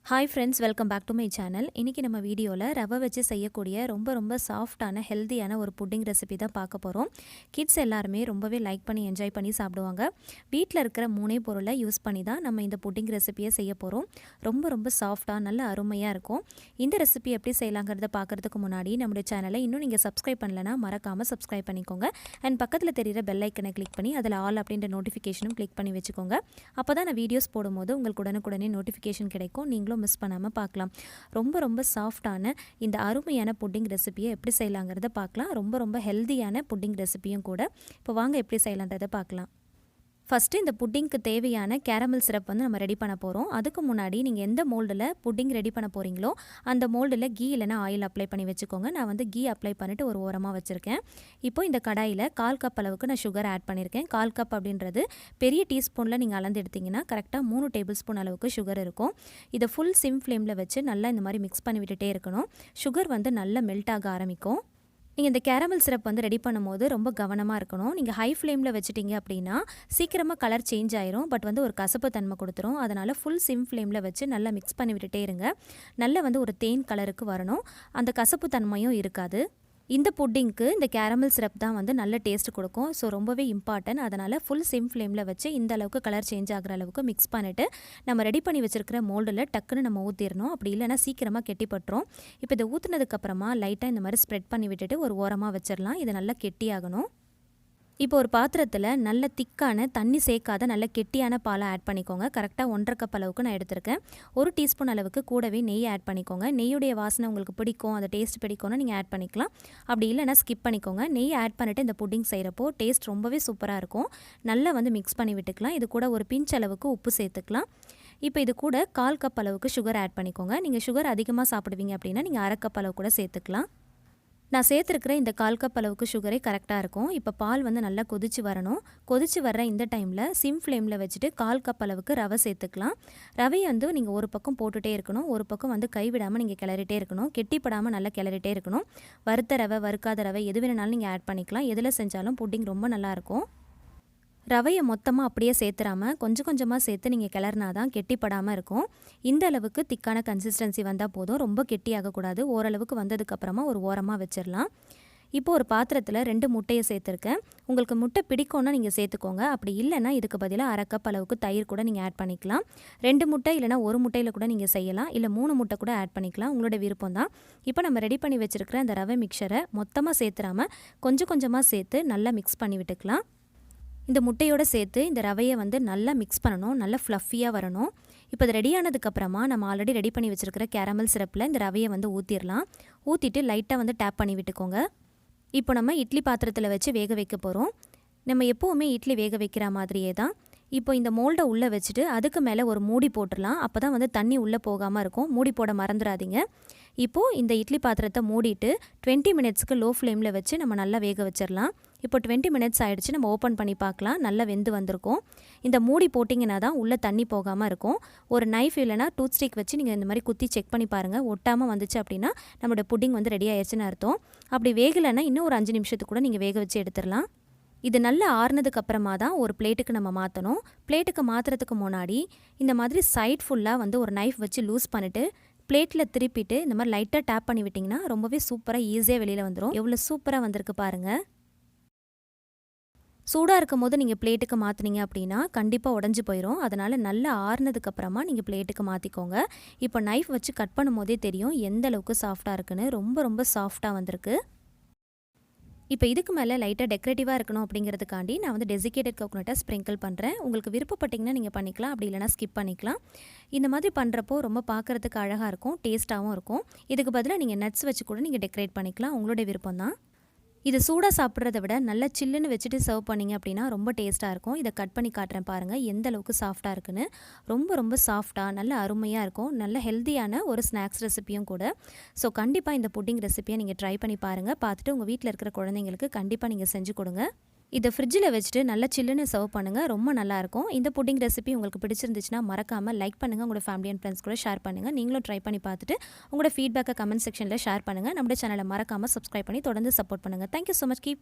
Hi friends, welcome back to my channel. இன்றைக்கி நம்ம வீடியோவில் ரவை வச்சு செய்யக்கூடிய ரொம்ப சாஃப்டான ஹெல்த்தியான ஒரு புட்டிங் ரெசிபி தான் பார்க்க போகிறோம். கிட்ஸ் எல்லாருமே ரொம்பவே லைக் பண்ணி என்ஜாய் பண்ணி சாப்பிடுவாங்க. வீட்டில் இருக்கிற 3 பொருளை யூஸ் பண்ணி தான் நம்ம இந்த புட்டிங் ரெசிபியை செய்ய போகிறோம். ரொம்ப சாஃப்டாக நல்ல அருமையாக இருக்கும். இந்த ரெசிபி எப்படி செய்யலாங்கிறத பார்க்குறதுக்கு முன்னாடி நம்முடைய சேனலை இன்னும் நீங்கள் சப்ஸ்கிரைப் பண்ணலைன்னா மறக்காமல் சப்ஸ்கிரைப் பண்ணிக்கோங்க. அண்ட் பக்கத்தில் தெரிகிற பெல் ஐக்கனை கிளிக் பண்ணி அதில் ஆல் அப்படின்ற நோட்டிஃபிகேஷனும் கிளிக் பண்ணி வச்சுக்கோங்க. அப்போ தான் நான் வீடியோஸ் போடும்போது உங்களுக்கு உடனுக்குடனே நோட்டிஃபிகேஷன் கிடைக்கும். நீங்களும் மிஸ் பண்ணாமல் பார்க்கலாம். ரொம்ப சாஃப்டான இந்த அருமையான புட்டிங் ரெசிபியை எப்படி செய்யலாங்கிறத பார்க்கலாம். ரொம்ப ஹெல்தியான புட்டிங் ரெசிபியும் கூட. இப்போ வாங்க எப்படி செய்யலான்றதை பார்க்கலாம். ஃபஸ்ட்டு இந்த புட்டிங்க்கு தேவையான கேரமல் சிரப் வந்து நம்ம ரெடி பண்ண போகிறோம். அதுக்கு முன்னாடி நீங்கள் எந்த மோல்டில் புட்டிங் ரெடி பண்ண போகிறீங்களோ அந்த மோல்டில் கீ இல்லைனா ஆயில் அப்ளை பண்ணி வச்சுக்கோங்க. நான் வந்து கீ அப்ளை பண்ணிவிட்டு ஒரு ஓரமாக வச்சுருக்கேன். இப்போ இந்த கடாயில் 1/4 கப் அளவுக்கு நான் சுகர் ஆட் பண்ணியிருக்கேன். 1/4 கப் அப்படின்றது பெரிய டீஸ்பூனில் நீங்கள் அளந்து எடுத்திங்கன்னா கரெக்டாக 3 டேபிள் ஸ்பூன் அளவுக்கு சுகர் இருக்கும். இதை ஃபுல் சிம் ஃப்ளேமில் வச்சு நல்லா இந்த மாதிரி மிக்ஸ் பண்ணி விட்டுட்டே இருக்கணும். சுகர் வந்து நல்லா மெல்ட் ஆக ஆரம்பிக்கும். நீங்கள் இந்த கேரமல் சிரப் வந்து ரெடி பண்ணும்போது ரொம்ப கவனமாக இருக்கணும். நீங்கள் ஹை ஃப்ளேமில் வச்சுட்டிங்க அப்படின்னா சீக்கிரமாக கலர் சேஞ்ச் ஆயிரும். பட் வந்து ஒரு கசப்பு தன்மை கொடுத்துரும். அதனால் ஃபுல் சிம் ஃப்ளேமில் வச்சு நல்லா மிக்ஸ் பண்ணி விட்டுட்டே இருங்க. நல்லா வந்து ஒரு தேன் கலருக்கு வரணும். அந்த கசப்பு தன்மையும் இருக்காது. இந்த புட்டிங்க்கு இந்த கேரமல் சிரப் தான் வந்து நல்ல டேஸ்ட் கொடுக்கும். ஸோ ரொம்பவே இம்பார்ட்டன்ட். அதனால் ஃபுல் சிம் ஃப்ளேமில் வச்சு இந்த அளவுக்கு கலர் சேஞ்ச் ஆகிற அளவுக்கு மிக்ஸ் பண்ணிவிட்டு நம்ம ரெடி பண்ணி வச்சுருக்கிற மோல்டில் டக்குன்னு நம்ம ஊற்றிடணும். அப்படி இல்லைனா சீக்கிரமாக கெட்டிப்பட்டுரும். இப்போ இதை ஊற்றுனதுக்கப்புறமா லைட்டாக இந்த மாதிரி ஸ்ப்ரெட் பண்ணி விட்டுட்டு ஒரு ஓரமாக வச்சிடலாம். இது நல்லா கெட்டியாகணும். இப்போ ஒரு பாத்திரத்தில் நல்ல திக்கான தண்ணி சேர்க்காத நல்ல கெட்டியான பாலை ஆட் பண்ணிக்கோங்க. கரெக்டாக 1/2 கப் அளவுக்கு நான் எடுத்திருக்கேன். 1 டீஸ்பூன் அளவுக்கு கூடவே நெய் ஆட் பண்ணிக்கோங்க. நெய்யுடைய வாசனை உங்களுக்கு பிடிக்கும், அந்த டேஸ்ட் பிடிக்கும்னா நீங்கள் ஆட் பண்ணிக்கலாம். அப்படி இல்லைனா ஸ்கிப் பண்ணிக்கோங்க. நெய் ஆட் பண்ணிவிட்டு இந்த புட்டிங் செய்கிறப்போ டேஸ்ட் ரொம்பவே சூப்பராக இருக்கும். நல்லா வந்து மிக்ஸ் பண்ணி விட்டுக்கலாம். இது கூட ஒரு பிஞ்ச் அளவுக்கு உப்பு சேர்த்துக்கலாம். இப்போ இது கூட 1/4 கப் அளவுக்கு சுகர் ஆட் பண்ணிக்கோங்க. நீங்கள் சுகர் அதிகமாக சாப்பிடுவீங்க அப்படின்னா நீங்கள் 1/2 கப் அளவு கூட சேர்த்துக்கலாம். நான் சேர்த்துருக்கிற இந்த 1/4 கப் அளவுக்கு சுகரே கரெக்டாக இருக்கும். இப்போ பால் வந்து நல்லா கொதிச்சு வரணும். கொதிச்சு வர்ற இந்த டைமில் சிம் ஃப்ளேமில் வச்சுட்டு 1/4 கப் அளவுக்கு ரவை சேர்த்துக்கலாம். ரவையை வந்து நீங்கள் ஒரு பக்கம் போட்டுகிட்டே இருக்கணும். ஒரு பக்கம் வந்து கைவிடாமல் நீங்கள் கிளறிட்டே இருக்கணும். கெட்டிப்படாமல் நல்லா கிளறிட்டே இருக்கணும். வறுத்த ரவை, வறுக்காத ரவை எது வேணுனாலும் நீங்கள் ஆட் பண்ணிக்கலாம். எதில் செஞ்சாலும் புட்டிங் ரொம்ப நல்லாயிருக்கும். ரவையை மொத்தமாக அப்படியே சேர்த்துறாமல் கொஞ்சமாக சேர்த்து நீங்கள் கிளறினா தான் கெட்டிப்படாமல் இருக்கும். இந்த அளவுக்கு திக்கான கன்சிஸ்டன்சி வந்தால் போதும். ரொம்ப கெட்டியாகக்கூடாது. ஓரளவுக்கு வந்ததுக்கப்புறமா ஒரு ஓரமாக வச்சிடலாம். இப்போ ஒரு பாத்திரத்தில் 2 முட்டையை சேர்த்துருக்கேன். உங்களுக்கு முட்டை பிடிக்கும்னா நீங்கள் சேர்த்துக்கோங்க. அப்படி இல்லைனா இதுக்கு பதிலாக 1/2 கப் அளவுக்கு தயிர் கூட நீங்கள் ஆட் பண்ணிக்கலாம். 2 முட்டை இல்லைனா 1 முட்டையில் கூட நீங்கள் செய்யலாம். இல்லை 3 முட்டை கூட ஆட் பண்ணிக்கலாம். உங்களோட விருப்பம் தான். இப்போ நம்ம ரெடி பண்ணி வச்சுருக்கிற அந்த ரவை மிக்சரை மொத்தமாக சேர்த்துறாமல் கொஞ்சமாக சேர்த்து நல்லா மிக்ஸ் பண்ணி விட்டுக்கலாம். இந்த முட்டையோடு சேர்த்து இந்த ரவையை வந்து நல்லா மிக்ஸ் பண்ணணும். நல்லா ஃப்ளஃபியாக வரணும். இப்போ இது ரெடியானதுக்கப்புறமா நம்ம ஆல்ரெடி ரெடி பண்ணி வச்சுருக்கிற கேரமல் சிரப்பில் இந்த ரவையை வந்து ஊற்றிடலாம். ஊற்றிட்டு லைட்டாக வந்து டேப் பண்ணி விட்டுக்கோங்க. இப்போ நம்ம இட்லி பாத்திரத்தில் வச்சு வேக வைக்க போகிறோம். நம்ம எப்போவுமே இட்லி வேக வைக்கிற மாதிரியே தான். இப்போ இந்த மோல்டை உள்ளே வச்சுட்டு அதுக்கு மேலே ஒரு மூடி போட்டுடலாம். அப்போ தான் வந்து தண்ணி உள்ளே போகாமல் இருக்கும். மூடி போட மறந்துடாதீங்க. இப்போது இந்த இட்லி பாத்திரத்தை மூடிட்டு 20 மினிட்ஸ்க்கு லோ ஃப்ளேமில் வச்சு நம்ம நல்லா வேக வச்சிடலாம். இப்போ 20 மினிட்ஸ் ஆகிடுச்சு. நம்ம ஓப்பன் பண்ணி பார்க்கலாம். நல்லா வெந்து வந்திருக்கும். இந்த மூடி போட்டிங்கன்னா தான் உள்ளே தண்ணி போகாமல் இருக்கும். ஒரு நைஃப் இல்லைனா டூத் ஸ்டிக் வச்சு நீங்கள் இந்த மாதிரி குத்தி செக் பண்ணி பாருங்கள். ஒட்டாமல் வந்துச்சு அப்படின்னா நம்மளோட புட்டிங் வந்து ரெடி ஆயிடுச்சுன்னு அர்த்தம். அப்படி வேகலைன்னா இன்னும் ஒரு 5 நிமிஷத்துக்கு கூட நீங்கள் வேக வச்சு எடுத்துடலாம். இது நல்லா ஆறுனதுக்கு அப்புறமா தான் ஒரு பிளேட்டுக்கு நம்ம மாற்றணும். பிளேட்டுக்கு மாற்றுறதுக்கு முன்னாடி இந்த மாதிரி சைட் ஃபுல்லாக வந்து ஒரு நைஃப் வச்சு லூஸ் பண்ணிவிட்டு பிளேட்டில் திருப்பிட்டு இந்த மாதிரி லைட்டாக டேப் பண்ணி விட்டிங்கன்னா ரொம்பவே சூப்பராக ஈஸியாக வெளியில் வந்துடும். எவ்வளோ சூப்பராக வந்திருக்கு பாருங்கள். சூடாக இருக்கும் போது நீங்கள் பிளேட்டுக்கு மாற்றினீங்க அப்படின்னா கண்டிப்பாக உடஞ்சி போயிடும். அதனால் நல்லா ஆறுனதுக்கப்புறமா நீங்கள் பிளேட்டுக்கு மாற்றிக்கோங்க. இப்போ நைஃப் வச்சு கட் பண்ணும் போதே தெரியும் எந்த அளவுக்கு சாஃப்டாக இருக்குன்னு. ரொம்ப சாஃப்டாக வந்திருக்கு. இப்போ இதுக்கு மேலே லைட்டாக டெக்கரேட்டிவாக இருக்கணும் அப்படிங்கிறதுக்காண்டி நான் வந்து டெசிகேட்டட் கோகோனட்டை ஸ்ப்ரிங்கிள் பண்ணுறேன். உங்களுக்கு விருப்பப்பட்டிங்கன்னா நீங்கள் பண்ணிக்கலாம். அப்படி இல்லைனா ஸ்கிப் பண்ணிக்கலாம். இந்த மாதிரி பண்ணுறப்போ ரொம்ப பார்க்குறதுக்கு அழகாக இருக்கும், டேஸ்ட்டாகவும் இருக்கும். இதுக்கு பதிலாக நீங்கள் நட்ஸ் வச்சு கூட நீங்கள் டெக்கரேட் பண்ணிக்கலாம். உங்களோட விருப்பம் தான். இது சூடாக சாப்பிட்றத விட நல்லா சில்லுன்னு வச்சுட்டு சர்வ் பண்ணிங்க அப்படின்னா ரொம்ப டேஸ்ட்டாக இருக்கும். இதை கட் பண்ணி காட்டுறேன் பாருங்கள் எந்த அளவுக்கு சாஃப்டாக இருக்குன்னு. ரொம்ப சாஃப்டாக நல்ல அருமையாக இருக்கும். நல்ல ஹெல்த்தியான ஒரு ஸ்நாக்ஸ் ரெசிப்பியும் கூட. ஸோ கண்டிப்பாக இந்த புட்டிங் ரெசிப்பியை நீங்கள் ட்ரை பண்ணி பாருங்கள். பார்த்துட்டு உங்கள் வீட்டில் இருக்கிற குழந்தைங்களுக்கு கண்டிப்பாக நீங்கள் செஞ்சு கொடுங்க. இதை ஃப்ரிட்ஜில் வச்சுட்டு நல்லா சில்லுன்னு சர்வ் பண்ணுங்கள். ரொம்ப நல்லாயிருக்கும். இந்த புட்டிங் ரெசிபி உங்களுக்கு பிடிச்சிருந்துச்சுன்னா மறக்காமல் லைக் பண்ணுங்கள். உங்களோட ஃபேமிலி அண்ட் ஃப்ரெண்ட்ஸ் கூட ஷேர் பண்ணுங்கள். நீங்களும் ட்ரை பண்ணி பார்த்துட்டு உங்களோட ஃபீட்பேக்கை கமெண்ட் செக்ஷனில் ஷேர் பண்ணுங்கள். நம்மளோட சேனலை மறக்காமல் சப்ஸ்கிரைப் பண்ணி தொடர்ந்து சப்போர்ட் பண்ணுங்கள். Thank you so much. கீப்